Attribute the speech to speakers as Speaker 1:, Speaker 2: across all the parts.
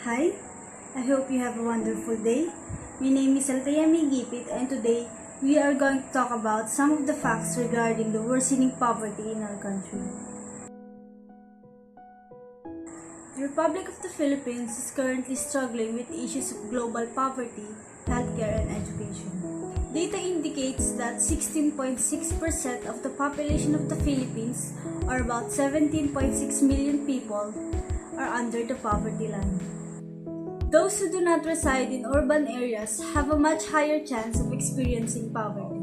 Speaker 1: Hi, I hope you have a wonderful day. My name is Althea May Gipit, and today we are going to talk about some of the facts regarding the worsening poverty in our country. The Republic of the Philippines is currently struggling with issues of global poverty, healthcare, and education. Data indicates that 16.6% of the population of the Philippines, or about 17.6 million people, are under the poverty line. Those who do not reside in urban areas have a much higher chance of experiencing poverty,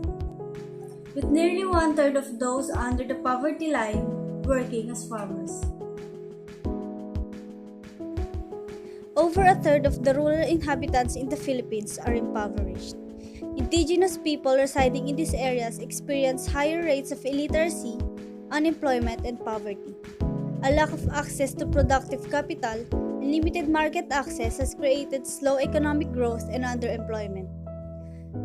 Speaker 1: with nearly one-third of those under the poverty line working as farmers.
Speaker 2: Over a third of the rural inhabitants in the Philippines are impoverished. Indigenous people residing in these areas experience higher rates of illiteracy, unemployment, and poverty. A lack of access to productive capital and limited market access has created slow economic growth and underemployment.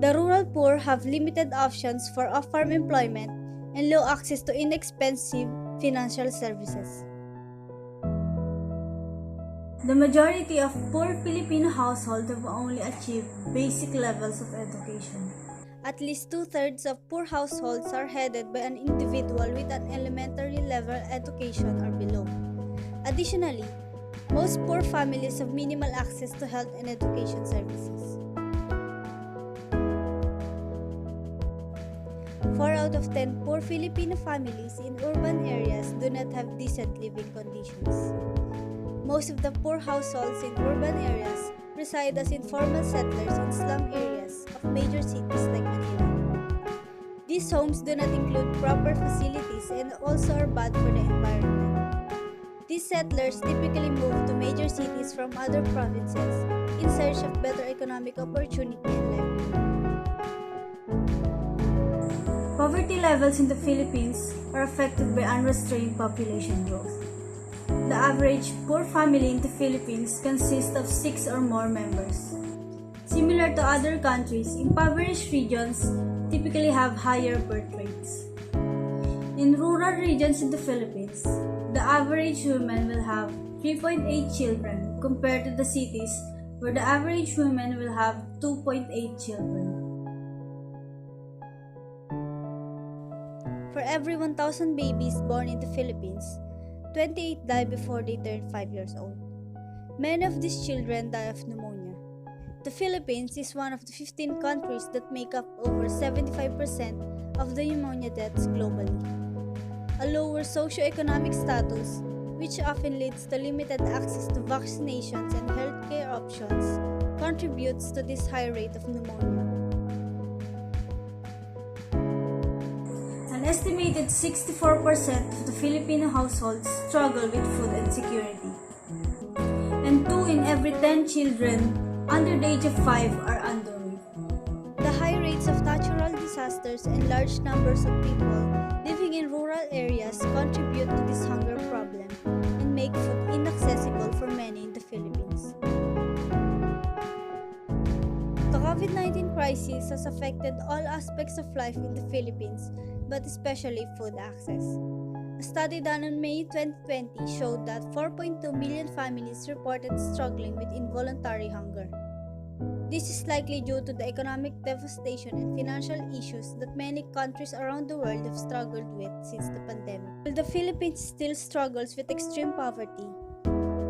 Speaker 2: The rural poor have limited options for off-farm employment and low access to inexpensive financial services.
Speaker 1: The majority of poor Filipino households have only achieved basic levels of education.
Speaker 2: At least two-thirds of poor households are headed by an individual with an elementary level education or below. Additionally, most poor families have minimal access to health and education services. 4 out of 10 poor Filipino families in urban areas do not have decent living conditions. Most of the poor households in urban areas reside as informal settlers in slum areas of major cities like Manila. These homes do not include proper facilities and also are bad for the environment. These settlers typically move to major cities from other provinces in search of better economic opportunity and livelihood.
Speaker 1: Poverty levels in the Philippines are affected by unrestrained population growth. The average poor family in the Philippines consists of 6 or more members. Similar to other countries, impoverished regions typically have higher birth rates. In rural regions in the Philippines, the average woman will have 3.8 children compared to the cities where the average woman will have 2.8 children.
Speaker 2: For every 1,000 babies born in the Philippines, 28 die before they turn 5 years old. Many of these children die of pneumonia. The Philippines is one of the 15 countries that make up over 75% of the pneumonia deaths globally. A lower socioeconomic status, which often leads to limited access to vaccinations and healthcare options, contributes to this high rate of pneumonia.
Speaker 1: An estimated 64% of the Filipino households struggle with food insecurity, and 2 in every 10 children under the age of 5 are underweight.
Speaker 2: The high rates of natural disasters and large numbers of people living in rural areas contribute to this hunger problem and make food inaccessible for many in the Philippines. The COVID-19 crisis has affected all aspects of life in the Philippines, but especially food access. A study done in May 2020 showed that 4.2 million families reported struggling with involuntary hunger. This is likely due to the economic devastation and financial issues that many countries around the world have struggled with since the pandemic. While the Philippines still struggles with extreme poverty,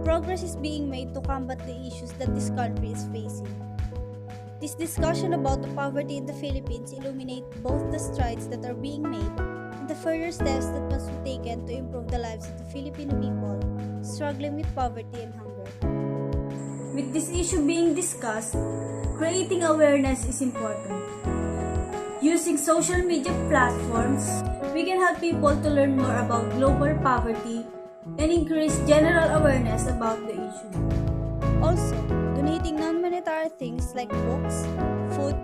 Speaker 2: progress is being made to combat the issues that this country is facing. This discussion about the poverty in the Philippines illuminates both the strides that are being made and the further steps that must be taken to improve the lives of the Filipino people struggling with poverty and hunger.
Speaker 1: With this issue being discussed, creating awareness is important. Using social media platforms, we can help people to learn more about global poverty and increase general awareness about the issue.
Speaker 2: Also, donating non-monetary things like books, food,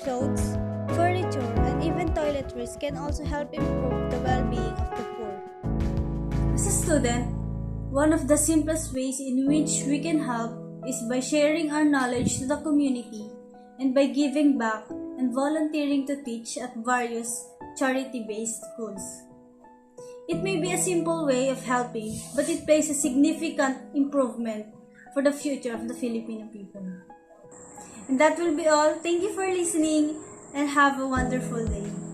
Speaker 2: clothes, furniture, and even toiletries can also help improve the well-being of the poor.
Speaker 1: As a student, one of the simplest ways in which we can help is by sharing our knowledge to the community and by giving back and volunteering to teach at various charity-based schools. It may be a simple way of helping, but it plays a significant improvement for the future of the Filipino people. And that will be all. Thank you for listening and have a wonderful day.